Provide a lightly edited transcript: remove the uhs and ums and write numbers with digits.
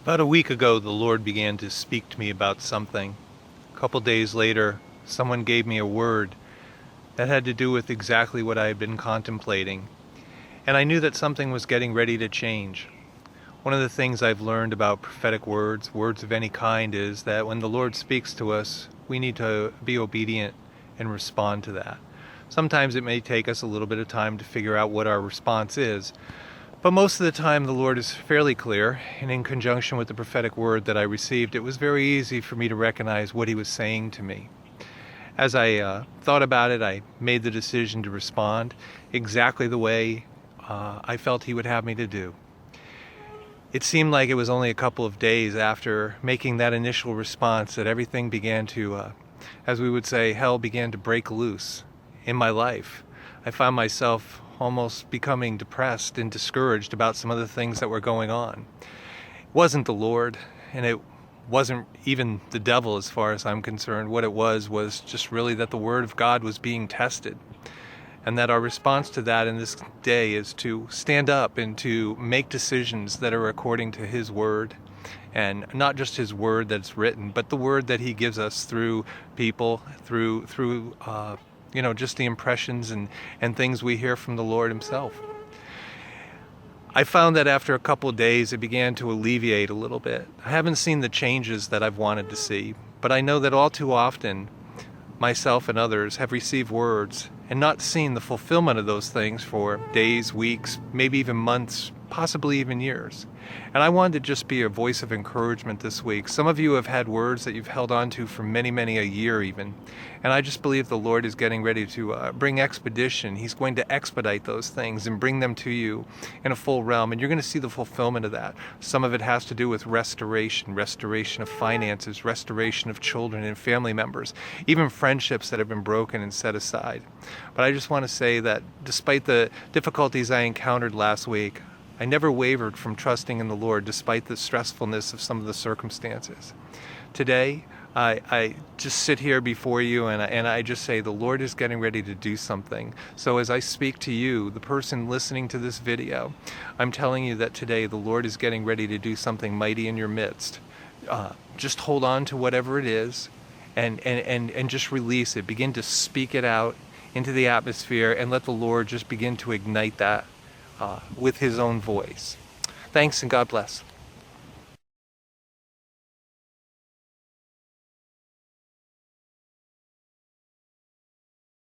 About a week ago, the Lord began to speak to me about something. A couple days later, someone gave me a word that had to do with exactly what I had been contemplating. And I knew that something was getting ready to change. One of the things I've learned about prophetic words, words of any kind, is that when the Lord speaks to us, we need to be obedient and respond to that. Sometimes it may take us a little bit of time to figure out what our response is. But most of the time the Lord is fairly clear, and in conjunction with the prophetic word that I received, it was very easy for me to recognize what He was saying to me. As I thought about it, I made the decision to respond exactly the way I felt He would have me to do. It seemed like it was only a couple of days after making that initial response that everything began to, as we would say, hell began to break loose in my life. I found myself almost becoming depressed and discouraged about some of the things that were going on. It wasn't the Lord, and it wasn't even the devil as far as I'm concerned. What it was just really that the Word of God was being tested, and that our response to that in this day is to stand up and to make decisions that are according to His Word, and not just His Word that's written, but the Word that He gives us through people, through just the impressions and things we hear from the Lord Himself. I found that after a couple of days, it began to alleviate a little bit. I haven't seen the changes that I've wanted to see, but I know that all too often, myself and others have received words and not seen the fulfillment of those things for days, weeks, maybe even months, possibly even years. And I wanted to just be a voice of encouragement this week. Some of you have had words that you've held on to for many, many a year even. And I just believe the Lord is getting ready to bring expedition. He's going to expedite those things and bring them to you in a full realm. And you're going to see the fulfillment of that. Some of it has to do with restoration of finances, restoration of children and family members, even friendships that have been broken and set aside. But I just want to say that despite the difficulties I encountered last week, I never wavered from trusting in the Lord despite the stressfulness of some of the circumstances. Today, I just sit here before you and I just say the Lord is getting ready to do something. So as I speak to you, the person listening to this video, I'm telling you that today the Lord is getting ready to do something mighty in your midst. Just hold on to whatever it is and just release it. Begin to speak it out into the atmosphere and let the Lord just begin to ignite that with His own voice. Thanks and God bless.